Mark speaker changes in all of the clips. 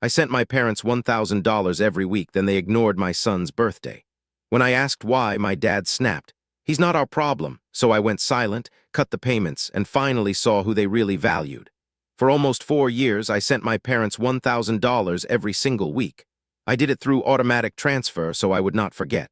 Speaker 1: I sent my parents $1,000 every week, then they ignored my son's birthday. When I asked why, my dad snapped. He's not our problem. So I went silent, cut the payments, and finally saw who they really valued. For almost 4 years, I sent my parents $1,000 every single week. I did it through automatic transfer so I would not forget.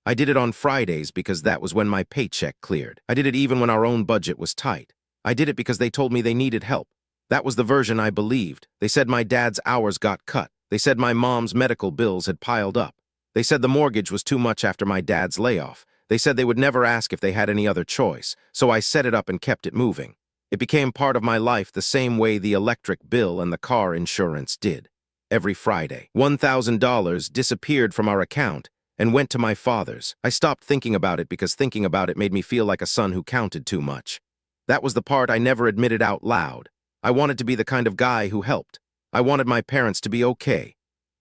Speaker 1: I did it on Fridays because that was when my paycheck cleared. I did it even when our own budget was tight. I did it because they told me they needed help. That was the version I believed. They said my dad's hours got cut. They said my mom's medical bills had piled up. They said the mortgage was too much after my dad's layoff. They said they would never ask if they had any other choice, so I set it up and kept it moving. It became part of my life the same way the electric bill and the car insurance did. Every Friday, $1,000 disappeared from our account and went to my father's. I stopped thinking about it because thinking about it made me feel like a son who counted too much. That was the part I never admitted out loud. I wanted to be the kind of guy who helped. I wanted my parents to be okay.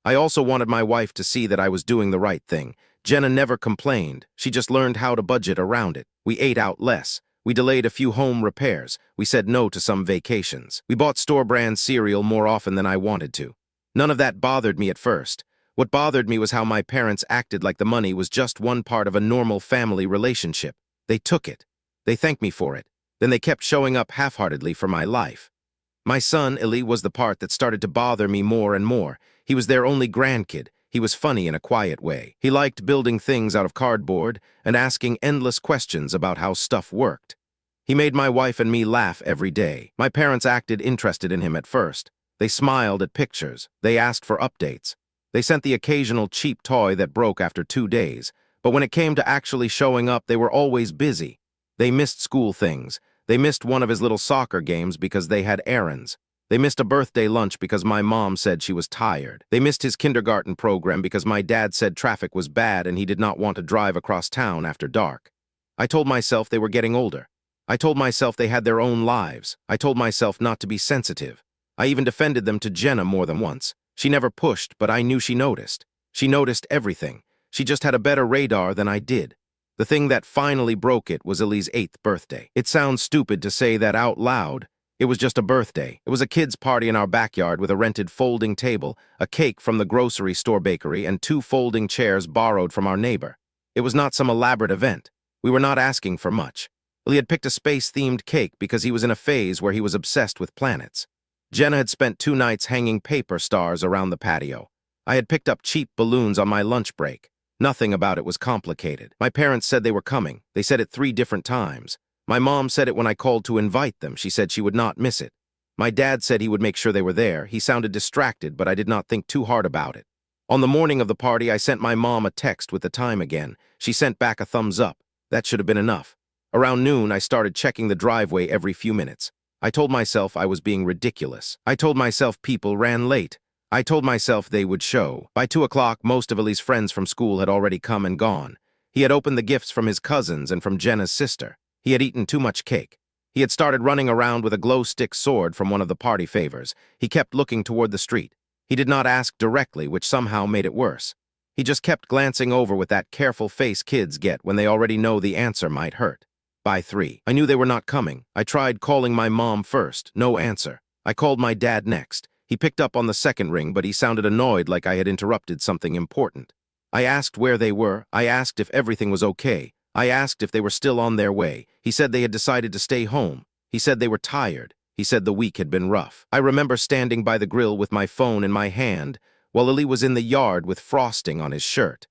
Speaker 1: I also wanted my wife to see that I was doing the right thing. Jenna never complained. She just learned how to budget around it. We ate out less. We delayed a few home repairs. We said no to some vacations. We bought store-brand cereal more often than I wanted to. None of that bothered me at first. What bothered me was how my parents acted like the money was just one part of a normal family relationship. They took it. They thanked me for it. Then they kept showing up half-heartedly for my life. My son, Illy, was the part that started to bother me more and more. He was their only grandkid. He was funny in a quiet way. He liked building things out of cardboard and asking endless questions about how stuff worked. He made my wife and me laugh every day. My parents acted interested in him at first. They smiled at pictures. They asked for updates. They sent the occasional cheap toy that broke after 2 days. But when it came to actually showing up, they were always busy. They missed school things. They missed one of his little soccer games because they had errands. They missed a birthday lunch because my mom said she was tired. They missed his kindergarten program because my dad said traffic was bad and he did not want to drive across town after dark. I told myself they were getting older. I told myself they had their own lives. I told myself not to be sensitive. I even defended them to Jenna more than once. She never pushed, but I knew she noticed. She noticed everything. She just had a better radar than I did. The thing that finally broke it was Illy's 8th birthday. It sounds stupid to say that out loud. It was just a birthday. It was a kid's party in our backyard with a rented folding table, a cake from the grocery store bakery, and 2 folding chairs borrowed from our neighbor. It was not some elaborate event. We were not asking for much. Illy had picked a space-themed cake because he was in a phase where he was obsessed with planets. Jenna had spent 2 nights hanging paper stars around the patio. I had picked up cheap balloons on my lunch break. Nothing about it was complicated. My parents said they were coming. They said it 3 different times. My mom said it when I called to invite them. She said she would not miss it. My dad said he would make sure they were there. He sounded distracted, but I did not think too hard about it. On the morning of the party, I sent my mom a text with the time again. She sent back a thumbs up. That should have been enough. Around noon, I started checking the driveway every few minutes. I told myself I was being ridiculous. I told myself people ran late. I told myself they would show. By 2 o'clock, most of Illy's friends from school had already come and gone. He had opened the gifts from his cousins and from Jenna's sister. He had eaten too much cake. He had started running around with a glow-stick sword from one of the party favors. He kept looking toward the street. He did not ask directly, which somehow made it worse. He just kept glancing over with that careful face kids get when they already know the answer might hurt. By 3, I knew they were not coming. I tried calling my mom first. No answer. I called my dad next. He picked up on the second ring, but he sounded annoyed like I had interrupted something important. I asked where they were. I asked if everything was okay. I asked if they were still on their way. He said they had decided to stay home. He said they were tired. He said the week had been rough. I remember standing by the grill with my phone in my hand while Illy was in the yard with frosting on his shirt.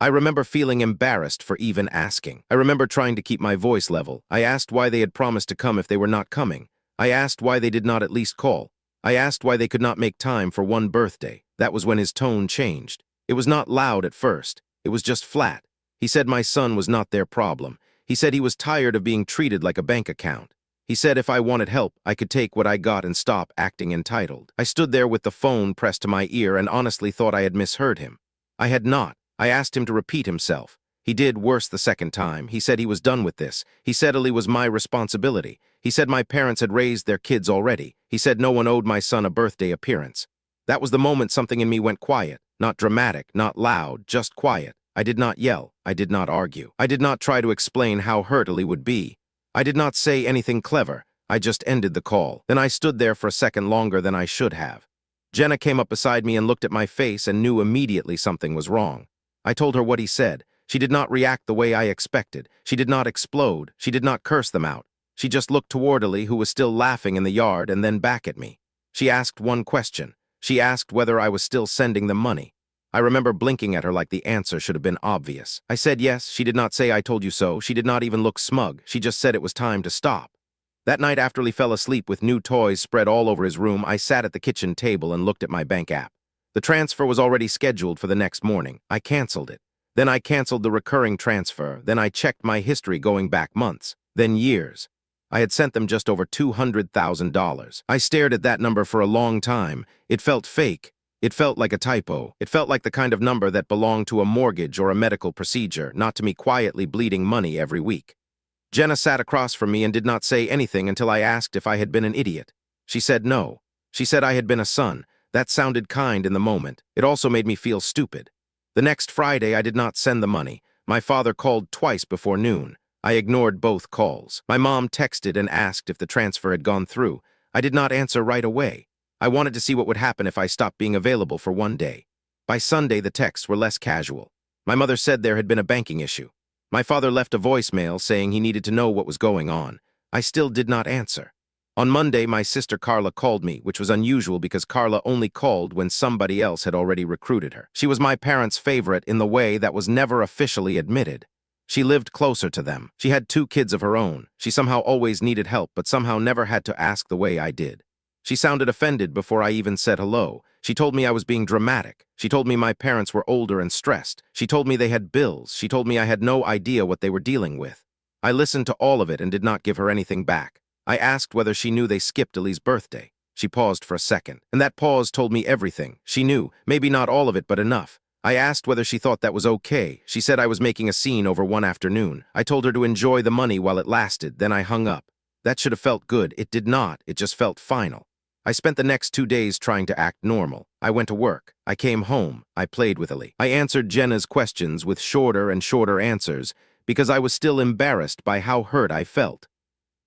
Speaker 1: I remember feeling embarrassed for even asking. I remember trying to keep my voice level. I asked why they had promised to come if they were not coming. I asked why they did not at least call. I asked why they could not make time for one birthday. That was when his tone changed. It was not loud at first. It was just flat. He said my son was not their problem. He said he was tired of being treated like a bank account. He said if I wanted help, I could take what I got and stop acting entitled. I stood there with the phone pressed to my ear and honestly thought I had misheard him. I had not. I asked him to repeat himself. He did worse the second time. He said he was done with this. He said Illy was my responsibility. He said my parents had raised their kids already. He said no one owed my son a birthday appearance. That was the moment something in me went quiet. Not dramatic, not loud, just quiet. I did not yell. I did not argue. I did not try to explain how hurt Illy would be. I did not say anything clever. I just ended the call. Then I stood there for a second longer than I should have. Jenna came up beside me and looked at my face and knew immediately something was wrong. I told her what he said. She did not react the way I expected. She did not explode. She did not curse them out. She just looked toward Ellie, who was still laughing in the yard, and then back at me. She asked one question. She asked whether I was still sending them money. I remember blinking at her like the answer should have been obvious. I said yes. She did not say I told you so. She did not even look smug. She just said it was time to stop. That night after Lee fell asleep with new toys spread all over his room, I sat at the kitchen table and looked at my bank app. The transfer was already scheduled for the next morning. I canceled it. Then I canceled the recurring transfer. Then I checked my history going back months, then years. I had sent them just over $200,000. I stared at that number for a long time. It felt fake. It felt like a typo. It felt like the kind of number that belonged to a mortgage or a medical procedure, not to me quietly bleeding money every week. Jenna sat across from me and did not say anything until I asked if I had been an idiot. She said no. She said I had been a son. That sounded kind in the moment. It also made me feel stupid. The next Friday, I did not send the money. My father called twice before noon. I ignored both calls. My mom texted and asked if the transfer had gone through. I did not answer right away. I wanted to see what would happen if I stopped being available for one day. By Sunday, the texts were less casual. My mother said there had been a banking issue. My father left a voicemail saying he needed to know what was going on. I still did not answer. On Monday, my sister Carla called me, which was unusual because Carla only called when somebody else had already recruited her. She was my parents' favorite in the way that was never officially admitted. She lived closer to them. She had 2 kids of her own. She somehow always needed help, but somehow never had to ask the way I did. She sounded offended before I even said hello. She told me I was being dramatic. She told me my parents were older and stressed. She told me they had bills. She told me I had no idea what they were dealing with. I listened to all of it and did not give her anything back. I asked whether she knew they skipped Ellie's birthday. She paused for a second, and that pause told me everything. She knew, maybe not all of it, but enough. I asked whether she thought that was okay. She said I was making a scene over one afternoon. I told her to enjoy the money while it lasted, then I hung up. That should have felt good. It did not. It just felt final. I spent the next 2 days trying to act normal. I went to work. I came home. I played with Ellie. I answered Jenna's questions with shorter and shorter answers because I was still embarrassed by how hurt I felt.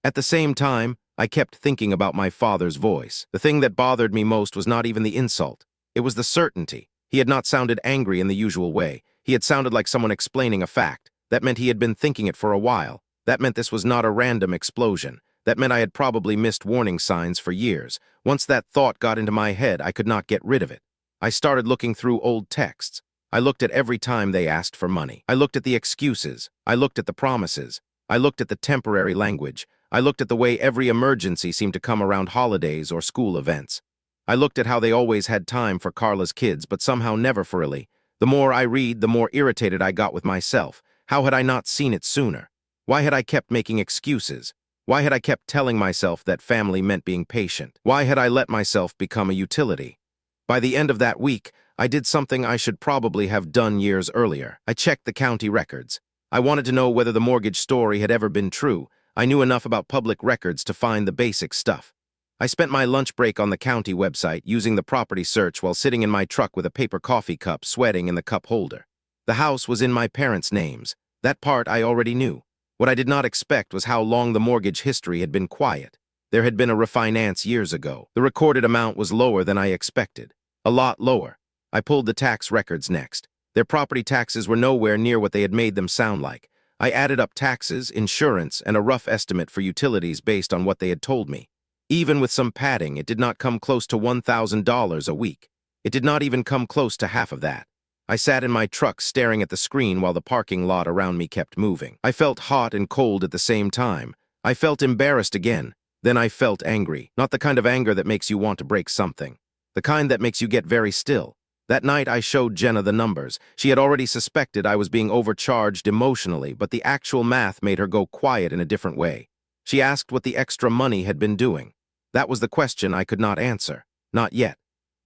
Speaker 1: At the same time, I kept thinking about my father's voice. The thing that bothered me most was not even the insult. It was the certainty. He had not sounded angry in the usual way. He had sounded like someone explaining a fact. That meant he had been thinking it for a while. That meant this was not a random explosion. That meant I had probably missed warning signs for years. Once that thought got into my head, I could not get rid of it. I started looking through old texts. I looked at every time they asked for money. I looked at the excuses. I looked at the promises. I looked at the temporary language. I looked at the way every emergency seemed to come around holidays or school events. I looked at how they always had time for Carla's kids, but somehow never for Ellie. The more I read, the more irritated I got with myself. How had I not seen it sooner? Why had I kept making excuses? Why had I kept telling myself that family meant being patient? Why had I let myself become a utility? By the end of that week, I did something I should probably have done years earlier. I checked the county records. I wanted to know whether the mortgage story had ever been true. I knew enough about public records to find the basic stuff. I spent my lunch break on the county website using the property search while sitting in my truck with a paper coffee cup sweating in the cup holder. The house was in my parents' names. That part I already knew. What I did not expect was how long the mortgage history had been quiet. There had been a refinance years ago. The recorded amount was lower than I expected. A lot lower. I pulled the tax records next. Their property taxes were nowhere near what they had made them sound like. I added up taxes, insurance, and a rough estimate for utilities based on what they had told me. Even with some padding, it did not come close to $1,000 a week. It did not even come close to half of that. I sat in my truck staring at the screen while the parking lot around me kept moving. I felt hot and cold at the same time. I felt embarrassed again. Then I felt angry. Not the kind of anger that makes you want to break something. The kind that makes you get very still. That night I showed Jenna the numbers. She had already suspected I was being overcharged emotionally, but the actual math made her go quiet in a different way. She asked what the extra money had been doing. That was the question I could not answer. Not yet.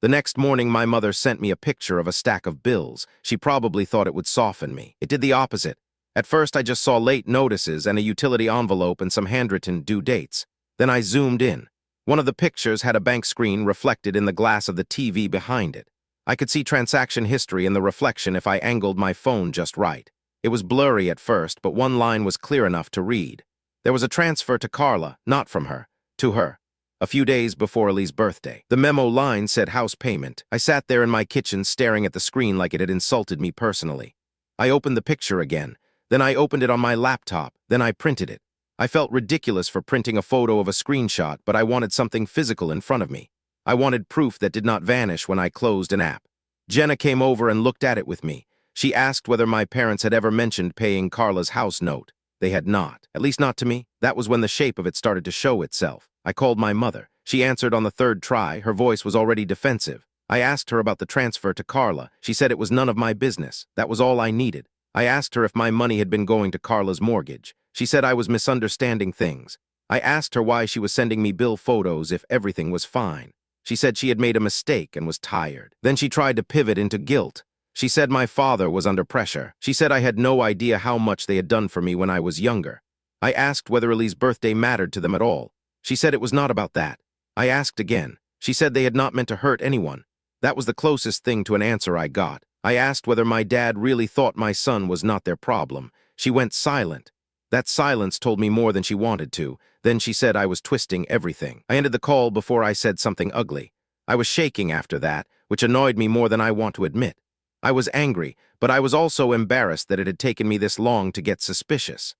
Speaker 1: The next morning, my mother sent me a picture of a stack of bills. She probably thought it would soften me. It did the opposite. At first, I just saw late notices and a utility envelope and some handwritten due dates. Then I zoomed in. One of the pictures had a bank screen reflected in the glass of the TV behind it. I could see transaction history in the reflection if I angled my phone just right. It was blurry at first, but one line was clear enough to read. There was a transfer to Carla, not from her, to her. A few days before Elie's birthday. The memo line said house payment. I sat there in my kitchen staring at the screen like it had insulted me personally. I opened the picture again. Then I opened it on my laptop. Then I printed it. I felt ridiculous for printing a photo of a screenshot, but I wanted something physical in front of me. I wanted proof that did not vanish when I closed an app. Jenna came over and looked at it with me. She asked whether my parents had ever mentioned paying Carla's house note. They had not. At least not to me. That was when the shape of it started to show itself. I called my mother. She answered on the third try. Her voice was already defensive. I asked her about the transfer to Carla. She said it was none of my business. That was all I needed. I asked her if my money had been going to Carla's mortgage. She said I was misunderstanding things. I asked her why she was sending me bill photos if everything was fine. She said she had made a mistake and was tired. Then she tried to pivot into guilt. She said my father was under pressure. She said I had no idea how much they had done for me when I was younger. I asked whether Elie's birthday mattered to them at all. She said it was not about that. I asked again. She said they had not meant to hurt anyone. That was the closest thing to an answer I got. I asked whether my dad really thought my son was not their problem. She went silent. That silence told me more than she wanted to. Then she said I was twisting everything. I ended the call before I said something ugly. I was shaking after that, which annoyed me more than I want to admit. I was angry, but I was also embarrassed that it had taken me this long to get suspicious.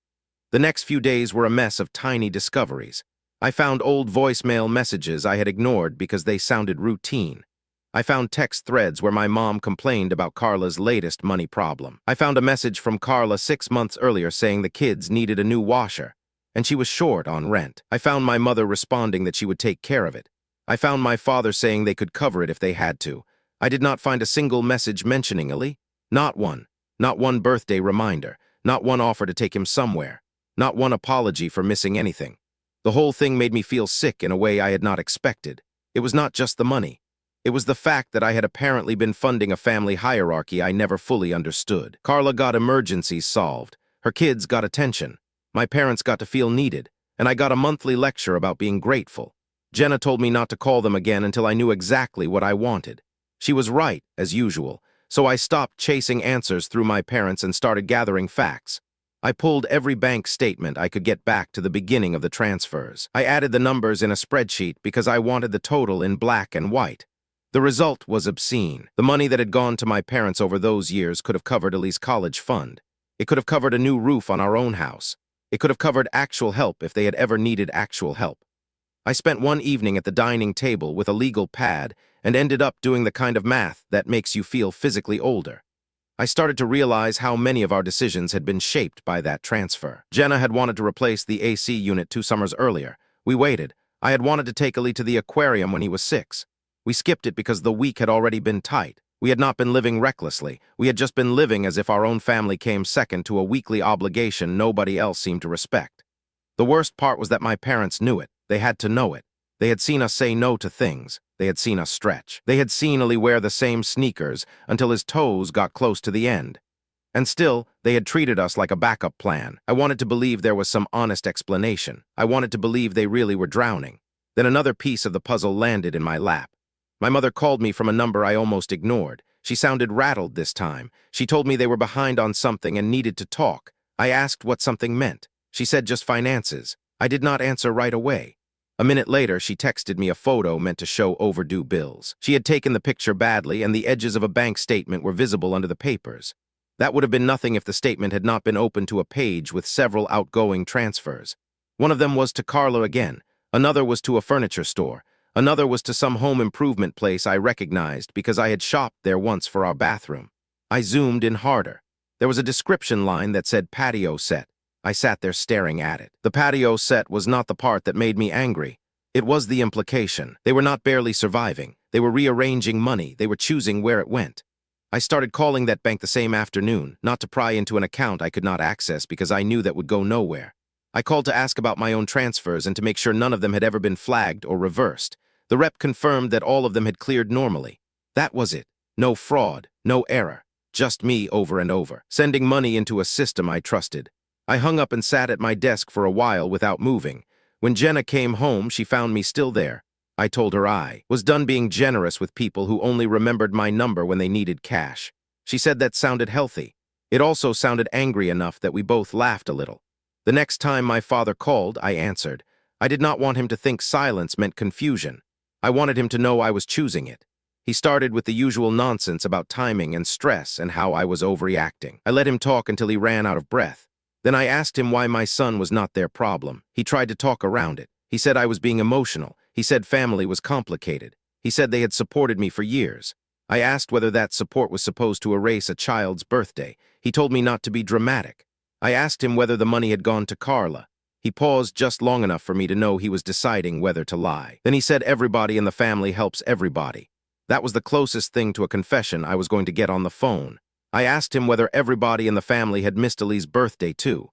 Speaker 1: The next few days were a mess of tiny discoveries. I found old voicemail messages I had ignored because they sounded routine. I found text threads where my mom complained about Carla's latest money problem. I found a message from Carla 6 months earlier saying the kids needed a new washer, and she was short on rent. I found my mother responding that she would take care of it. I found my father saying they could cover it if they had to. I did not find a single message mentioning Elie. Not one. Not one birthday reminder. Not one offer to take him somewhere. Not one apology for missing anything. The whole thing made me feel sick in a way I had not expected. It was not just the money. It was the fact that I had apparently been funding a family hierarchy I never fully understood. Carla got emergencies solved. Her kids got attention. My parents got to feel needed. And I got a monthly lecture about being grateful. Jenna told me not to call them again until I knew exactly what I wanted. She was right, as usual, so I stopped chasing answers through my parents and started gathering facts. I pulled every bank statement I could get back to the beginning of the transfers. I added the numbers in a spreadsheet because I wanted the total in black and white. The result was obscene. The money that had gone to my parents over those years could have covered Elie's college fund. It could have covered a new roof on our own house. It could have covered actual help if they had ever needed actual help. I spent one evening at the dining table with a legal pad and ended up doing the kind of math that makes you feel physically older. I started to realize how many of our decisions had been shaped by that transfer. Jenna had wanted to replace the AC unit 2 summers earlier. We waited. I had wanted to take Elie to the aquarium when he was 6. We skipped it because the week had already been tight. We had not been living recklessly. We had just been living as if our own family came second to a weekly obligation nobody else seemed to respect. The worst part was that my parents knew it. They had to know it. They had seen us say no to things. They had seen us stretch. They had seen Elie wear the same sneakers until his toes got close to the end. And still, they had treated us like a backup plan. I wanted to believe there was some honest explanation. I wanted to believe they really were drowning. Then another piece of the puzzle landed in my lap. My mother called me from a number I almost ignored. She sounded rattled this time. She told me they were behind on something and needed to talk. I asked what something meant. She said just finances. I did not answer right away. A minute later, she texted me a photo meant to show overdue bills. She had taken the picture badly, and the edges of a bank statement were visible under the papers. That would have been nothing if the statement had not been opened to a page with several outgoing transfers. One of them was to Carla again. Another was to a furniture store. Another was to some home improvement place I recognized because I had shopped there once for our bathroom. I zoomed in harder. There was a description line that said patio set. I sat there staring at it. The patio set was not the part that made me angry. It was the implication. They were not barely surviving. They were rearranging money. They were choosing where it went. I started calling that bank the same afternoon, not to pry into an account I could not access because I knew that would go nowhere. I called to ask about my own transfers and to make sure none of them had ever been flagged or reversed. The rep confirmed that all of them had cleared normally. That was it. No fraud, no error. Just me over and over, sending money into a system I trusted. I hung up and sat at my desk for a while without moving. When Jenna came home, she found me still there. I told her I was done being generous with people who only remembered my number when they needed cash. She said that sounded healthy. It also sounded angry enough that we both laughed a little. The next time my father called, I answered. I did not want him to think silence meant confusion. I wanted him to know I was choosing it. He started with the usual nonsense about timing and stress and how I was overreacting. I let him talk until he ran out of breath. Then I asked him why my son was not their problem. He tried to talk around it. He said I was being emotional. He said family was complicated. He said they had supported me for years. I asked whether that support was supposed to erase a child's birthday. He told me not to be dramatic. I asked him whether the money had gone to Carla. He paused just long enough for me to know he was deciding whether to lie. Then he said everybody in the family helps everybody. That was the closest thing to a confession I was going to get on the phone. I asked him whether everybody in the family had missed Ali's birthday too.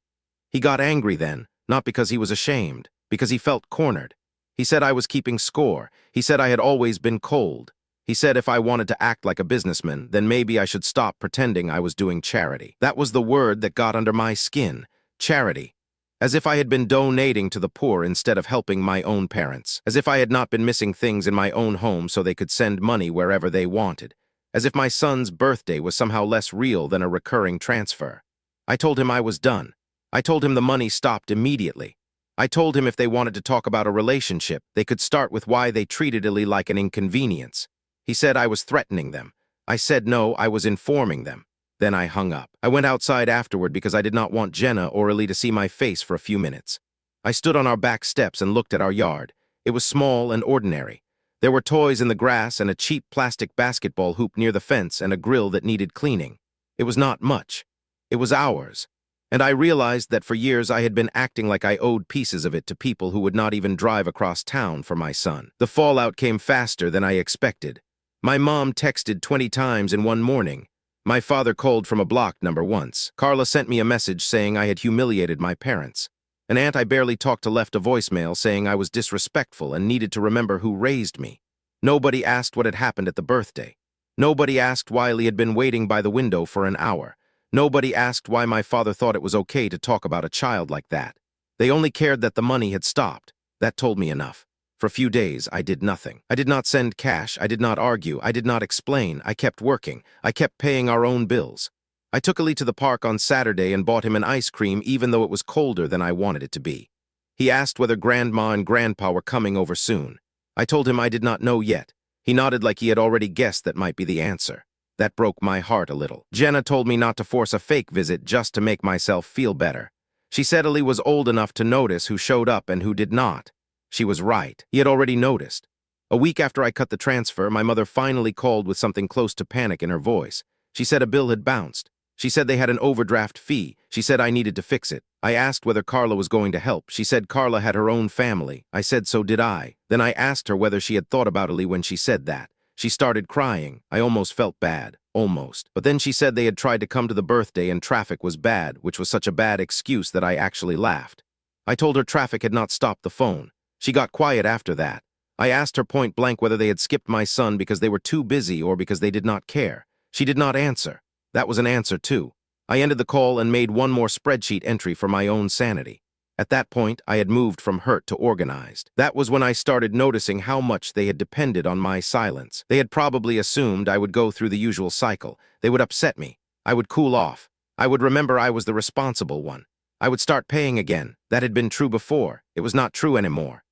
Speaker 1: He got angry then, not because he was ashamed, because he felt cornered. He said I was keeping score. He said I had always been cold. He said if I wanted to act like a businessman, then maybe I should stop pretending I was doing charity. That was the word that got under my skin, charity. As if I had been donating to the poor instead of helping my own parents. As if I had not been missing things in my own home so they could send money wherever they wanted. As if my son's birthday was somehow less real than a recurring transfer. I told him I was done. I told him the money stopped immediately. I told him if they wanted to talk about a relationship, they could start with why they treated Ili like an inconvenience. He said I was threatening them. I said no, I was informing them. Then I hung up. I went outside afterward because I did not want Jenna or Ili to see my face for a few minutes. I stood on our back steps and looked at our yard. It was small and ordinary. There were toys in the grass and a cheap plastic basketball hoop near the fence and a grill that needed cleaning. It was not much. It was ours. And I realized that for years I had been acting like I owed pieces of it to people who would not even drive across town for my son. The fallout came faster than I expected. My mom texted 20 times in one morning. My father called from a block number once. Carla sent me a message saying I had humiliated my parents. An aunt I barely talked to left a voicemail saying I was disrespectful and needed to remember who raised me. Nobody asked what had happened at the birthday. Nobody asked why Lee had been waiting by the window for an hour. Nobody asked why my father thought it was okay to talk about a child like that. They only cared that the money had stopped. That told me enough. For a few days, I did nothing. I did not send cash. I did not argue. I did not explain. I kept working. I kept paying our own bills. I took Ali to the park on Saturday and bought him an ice cream even though it was colder than I wanted it to be. He asked whether Grandma and Grandpa were coming over soon. I told him I did not know yet. He nodded like he had already guessed that might be the answer. That broke my heart a little. Jenna told me not to force a fake visit just to make myself feel better. She said Ali was old enough to notice who showed up and who did not. She was right. He had already noticed. A week after I cut the transfer, my mother finally called with something close to panic in her voice. She said a bill had bounced. She said they had an overdraft fee. She said I needed to fix it. I asked whether Carla was going to help. She said Carla had her own family. I said so did I. Then I asked her whether she had thought about Ali when she said that. She started crying. I almost felt bad. Almost. But then she said they had tried to come to the birthday and traffic was bad, which was such a bad excuse that I actually laughed. I told her traffic had not stopped the phone. She got quiet after that. I asked her point blank whether they had skipped my son because they were too busy or because they did not care. She did not answer. That was an answer too. I ended the call and made one more spreadsheet entry for my own sanity. At that point, I had moved from hurt to organized. That was when I started noticing how much they had depended on my silence. They had probably assumed I would go through the usual cycle. They would upset me. I would cool off. I would remember I was the responsible one. I would start paying again. That had been true before. It was not true anymore.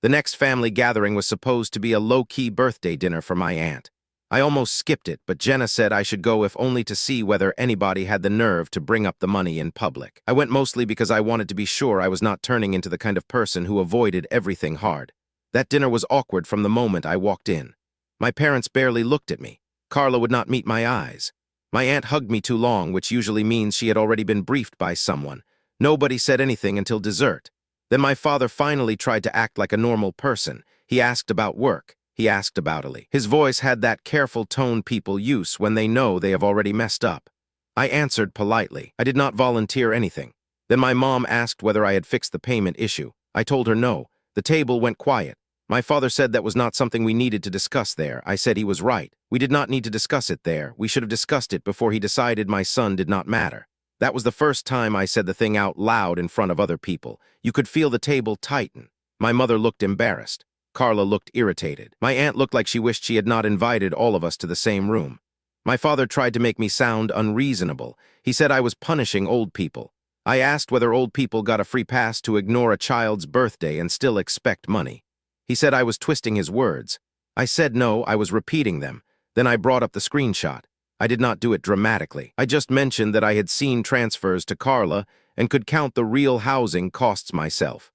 Speaker 1: The next family gathering was supposed to be a low-key birthday dinner for my aunt. I almost skipped it, but Jenna said I should go if only to see whether anybody had the nerve to bring up the money in public. I went mostly because I wanted to be sure I was not turning into the kind of person who avoided everything hard. That dinner was awkward from the moment I walked in. My parents barely looked at me. Carla would not meet my eyes. My aunt hugged me too long, which usually means she had already been briefed by someone. Nobody said anything until dessert. Then my father finally tried to act like a normal person. He asked about work. He asked about Ali. His voice had that careful tone people use when they know they have already messed up. I answered politely. I did not volunteer anything. Then my mom asked whether I had fixed the payment issue. I told her no. The table went quiet. My father said that was not something we needed to discuss there. I said he was right. We did not need to discuss it there. We should have discussed it before he decided my son did not matter. That was the first time I said the thing out loud in front of other people. You could feel the table tighten. My mother looked embarrassed. Carla looked irritated. My aunt looked like she wished she had not invited all of us to the same room. My father tried to make me sound unreasonable. He said I was punishing old people. I asked whether old people got a free pass to ignore a child's birthday and still expect money. He said I was twisting his words. I said no, I was repeating them. Then I brought up the screenshot. I did not do it dramatically. I just mentioned that I had seen transfers to Carla and could count the real housing costs myself.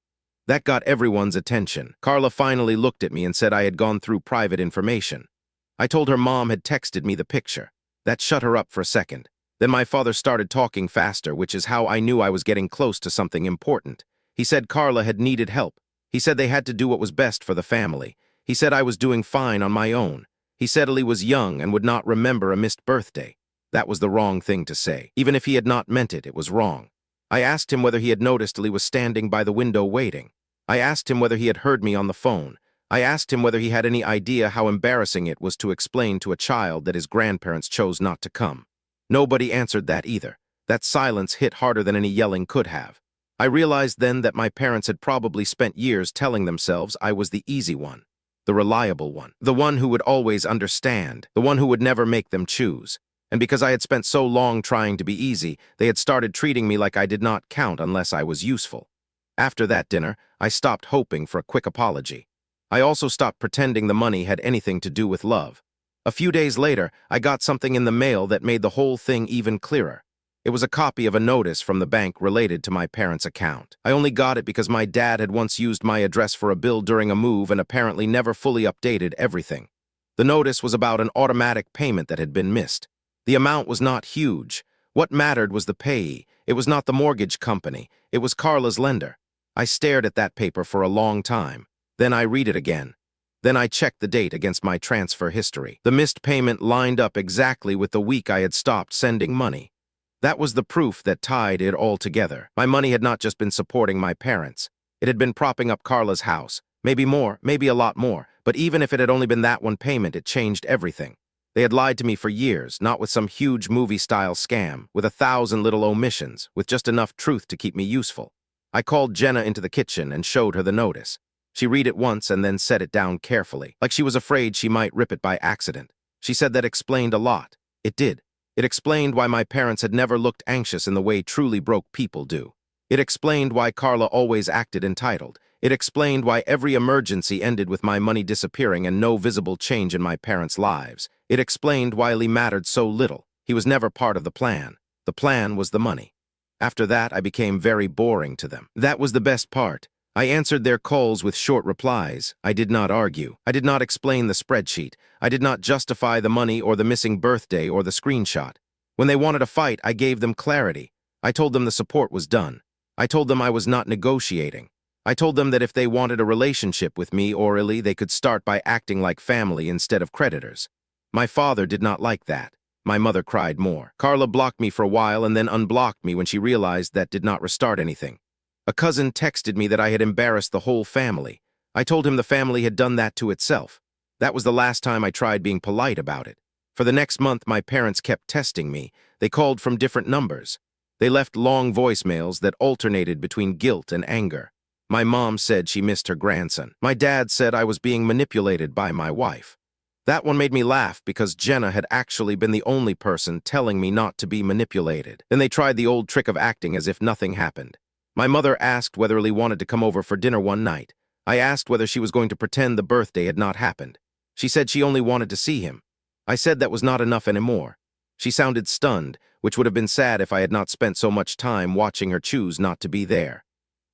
Speaker 1: That got everyone's attention. Carla finally looked at me and said I had gone through private information. I told her mom had texted me the picture. That shut her up for a second. Then my father started talking faster, which is how I knew I was getting close to something important. He said Carla had needed help. He said they had to do what was best for the family. He said I was doing fine on my own. He said Ellie was young and would not remember a missed birthday. That was the wrong thing to say. Even if he had not meant it, it was wrong. I asked him whether he had noticed Ellie was standing by the window waiting. I asked him whether he had heard me on the phone. I asked him whether he had any idea how embarrassing it was to explain to a child that his grandparents chose not to come. Nobody answered that either. That silence hit harder than any yelling could have. I realized then that my parents had probably spent years telling themselves I was the easy one, the reliable one, the one who would always understand, the one who would never make them choose. And because I had spent so long trying to be easy, they had started treating me like I did not count unless I was useful. After that dinner, I stopped hoping for a quick apology. I also stopped pretending the money had anything to do with love. A few days later, I got something in the mail that made the whole thing even clearer. It was a copy of a notice from the bank related to my parents' account. I only got it because my dad had once used my address for a bill during a move and apparently never fully updated everything. The notice was about an automatic payment that had been missed. The amount was not huge. What mattered was the payee. It was not the mortgage company. It was Carla's lender. I stared at that paper for a long time. Then I read it again. Then I checked the date against my transfer history. The missed payment lined up exactly with the week I had stopped sending money. That was the proof that tied it all together. My money had not just been supporting my parents. It had been propping up Carla's house. Maybe more, maybe a lot more. But even if it had only been that one payment, it changed everything. They had lied to me for years, not with some huge movie-style scam, with 1,000 little omissions, with just enough truth to keep me useful. I called Jenna into the kitchen and showed her the notice. She read it once and then set it down carefully, like she was afraid she might rip it by accident. She said that explained a lot. It did. It explained why my parents had never looked anxious in the way truly broke people do. It explained why Carla always acted entitled. It explained why every emergency ended with my money disappearing and no visible change in my parents' lives. It explained why Lee mattered so little. He was never part of the plan. The plan was the money. After that, I became very boring to them. That was the best part. I answered their calls with short replies. I did not argue. I did not explain the spreadsheet. I did not justify the money or the missing birthday or the screenshot. When they wanted a fight, I gave them clarity. I told them the support was done. I told them I was not negotiating. I told them that if they wanted a relationship with me or Illy, they could start by acting like family instead of creditors. My father did not like that. My mother cried more. Carla blocked me for a while and then unblocked me when she realized that did not restart anything. A cousin texted me that I had embarrassed the whole family. I told him the family had done that to itself. That was the last time I tried being polite about it. For the next month, my parents kept testing me. They called from different numbers. They left long voicemails that alternated between guilt and anger. My mom said she missed her grandson. My dad said I was being manipulated by my wife. That one made me laugh because Jenna had actually been the only person telling me not to be manipulated. Then they tried the old trick of acting as if nothing happened. My mother asked whether Lee wanted to come over for dinner one night. I asked whether she was going to pretend the birthday had not happened. She said she only wanted to see him. I said that was not enough anymore. She sounded stunned, which would have been sad if I had not spent so much time watching her choose not to be there.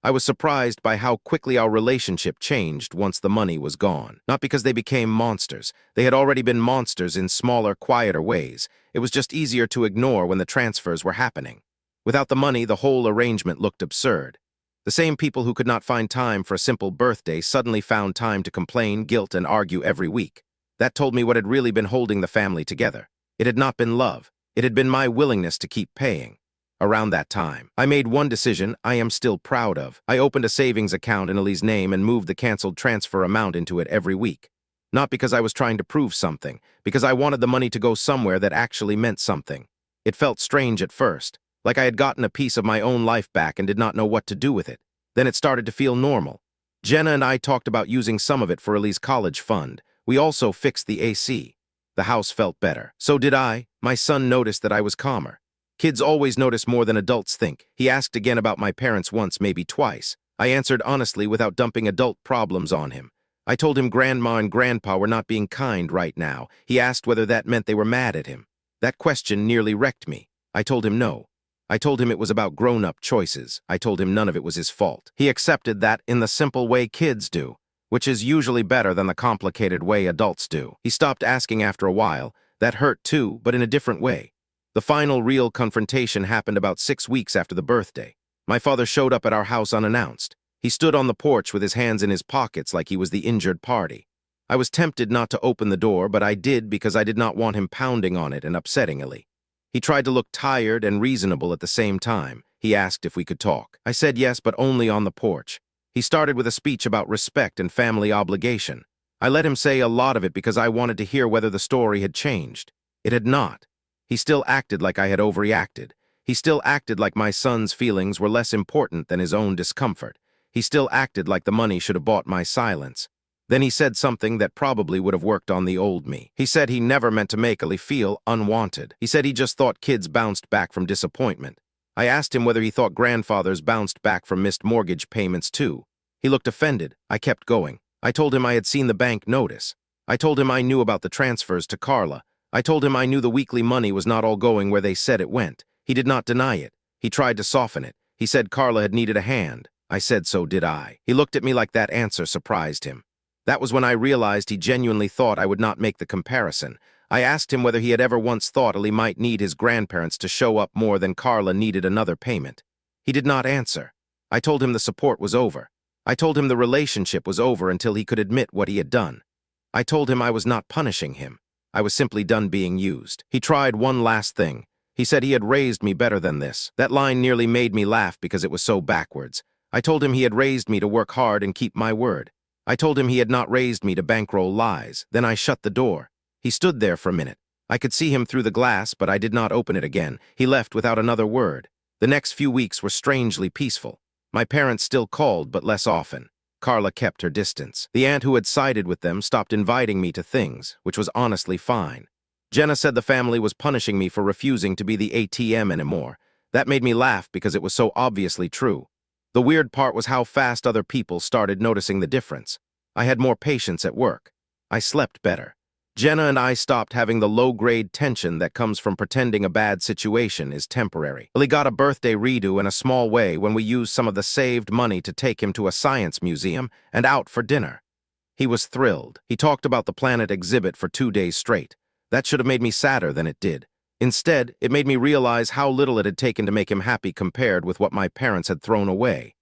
Speaker 1: I was surprised by how quickly our relationship changed once the money was gone. Not because they became monsters. They had already been monsters in smaller, quieter ways. It was just easier to ignore when the transfers were happening. Without the money, the whole arrangement looked absurd. The same people who could not find time for a simple birthday suddenly found time to complain, guilt, and argue every week. That told me what had really been holding the family together. It had not been love. It had been my willingness to keep paying. Around that time, I made one decision I am still proud of. I opened a savings account in Ellie's name and moved the canceled transfer amount into it every week. Not because I was trying to prove something, because I wanted the money to go somewhere that actually meant something. It felt strange at first, like I had gotten a piece of my own life back and did not know what to do with it. Then it started to feel normal. Jenna and I talked about using some of it for Ellie's college fund. We also fixed the AC. The house felt better. So did I. My son noticed that I was calmer. Kids always notice more than adults think. He asked again about my parents once, maybe twice. I answered honestly without dumping adult problems on him. I told him Grandma and Grandpa were not being kind right now. He asked whether that meant they were mad at him. That question nearly wrecked me. I told him no. I told him it was about grown-up choices. I told him none of it was his fault. He accepted that in the simple way kids do, which is usually better than the complicated way adults do. He stopped asking after a while. That hurt too, but in a different way. The final real confrontation happened about 6 weeks after the birthday. My father showed up at our house unannounced. He stood on the porch with his hands in his pockets like he was the injured party. I was tempted not to open the door, but I did because I did not want him pounding on it and upsetting Ellie. He tried to look tired and reasonable at the same time. He asked if we could talk. I said yes, but only on the porch. He started with a speech about respect and family obligation. I let him say a lot of it because I wanted to hear whether the story had changed. It had not. He still acted like I had overreacted. He still acted like my son's feelings were less important than his own discomfort. He still acted like the money should have bought my silence. Then he said something that probably would have worked on the old me. He said he never meant to make Ellie feel unwanted. He said he just thought kids bounced back from disappointment. I asked him whether he thought grandfathers bounced back from missed mortgage payments too. He looked offended. I kept going. I told him I had seen the bank notice. I told him I knew about the transfers to Carla. I told him I knew the weekly money was not all going where they said it went. He did not deny it. He tried to soften it. He said Carla had needed a hand. I said so did I. He looked at me like that answer surprised him. That was when I realized he genuinely thought I would not make the comparison. I asked him whether he had ever once thought Ellie might need his grandparents to show up more than Carla needed another payment. He did not answer. I told him the support was over. I told him the relationship was over until he could admit what he had done. I told him I was not punishing him. I was simply done being used. He tried one last thing. He said he had raised me better than this. That line nearly made me laugh because it was so backwards. I told him he had raised me to work hard and keep my word. I told him he had not raised me to bankroll lies. Then I shut the door. He stood there for a minute. I could see him through the glass, but I did not open it again. He left without another word. The next few weeks were strangely peaceful. My parents still called, but less often. Carla kept her distance. The aunt who had sided with them stopped inviting me to things, which was honestly fine. Jenna said the family was punishing me for refusing to be the ATM anymore. That made me laugh because it was so obviously true. The weird part was how fast other people started noticing the difference. I had more patience at work. I slept better. Jenna and I stopped having the low-grade tension that comes from pretending a bad situation is temporary. He got a birthday redo in a small way when we used some of the saved money to take him to a science museum and out for dinner. He was thrilled. He talked about the planet exhibit for 2 days straight. That should have made me sadder than it did. Instead, it made me realize how little it had taken to make him happy compared with what my parents had thrown away.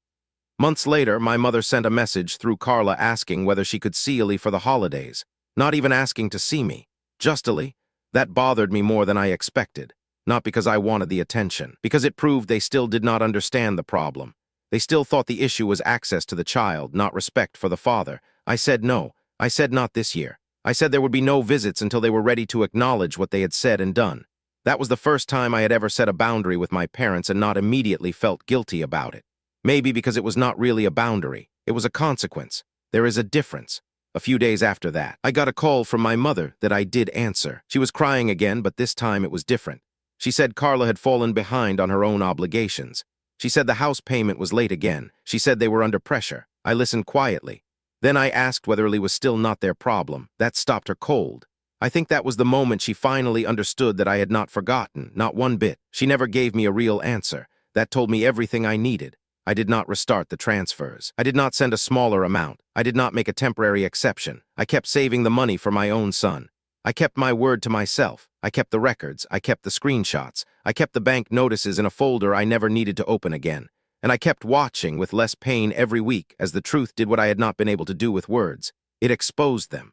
Speaker 1: Months later, my mother sent a message through Carla asking whether she could see Ellie for the holidays. Not even asking to see me. Just Ellie. That bothered me more than I expected. Not because I wanted the attention. Because it proved they still did not understand the problem. They still thought the issue was access to the child, not respect for the father. I said no. I said not this year. I said there would be no visits until they were ready to acknowledge what they had said and done. That was the first time I had ever set a boundary with my parents and not immediately felt guilty about it. Maybe because it was not really a boundary. It was a consequence. There is a difference. A few days after that, I got a call from my mother that I did answer. She was crying again, but this time it was different. She said Carla had fallen behind on her own obligations. She said the house payment was late again. She said they were under pressure. I listened quietly. Then I asked whether Ellie was still not their problem. That stopped her cold. I think that was the moment she finally understood that I had not forgotten, not one bit. She never gave me a real answer. That told me everything I needed. I did not restart the transfers. I did not send a smaller amount. I did not make a temporary exception. I kept saving the money for my own son. I kept my word to myself. I kept the records. I kept the screenshots. I kept the bank notices in a folder I never needed to open again. And I kept watching with less pain every week as the truth did what I had not been able to do with words. It exposed them.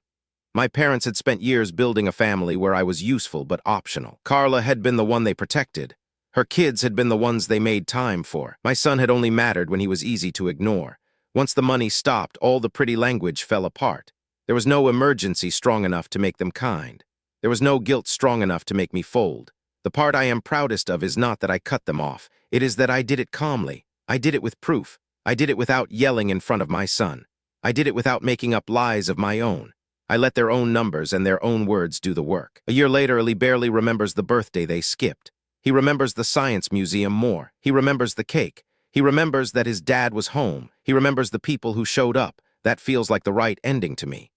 Speaker 1: My parents had spent years building a family where I was useful but optional. Carla had been the one they protected. Her kids had been the ones they made time for. My son had only mattered when he was easy to ignore. Once the money stopped, all the pretty language fell apart. There was no emergency strong enough to make them kind. There was no guilt strong enough to make me fold. The part I am proudest of is not that I cut them off. It is that I did it calmly. I did it with proof. I did it without yelling in front of my son. I did it without making up lies of my own. I let their own numbers and their own words do the work. A year later, Ellie barely remembers the birthday they skipped. He remembers the science museum more. He remembers the cake. He remembers that his dad was home. He remembers the people who showed up. That feels like the right ending to me.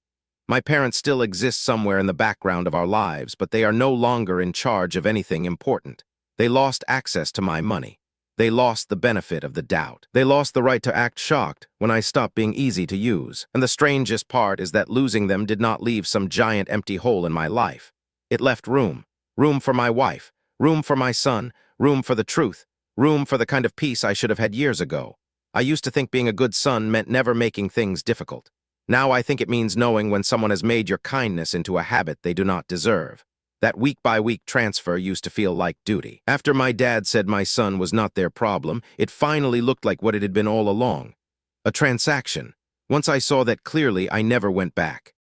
Speaker 1: My parents still exist somewhere in the background of our lives, but they are no longer in charge of anything important. They lost access to my money. They lost the benefit of the doubt. They lost the right to act shocked when I stopped being easy to use. And the strangest part is that losing them did not leave some giant empty hole in my life. It left room. Room for my wife. Room for my son. Room for the truth. Room for the kind of peace I should have had years ago. I used to think being a good son meant never making things difficult. Now I think it means knowing when someone has made your kindness into a habit they do not deserve. That week-by-week transfer used to feel like duty. After my dad said my son was not their problem, it finally looked like what it had been all along. A transaction. Once I saw that clearly, I never went back.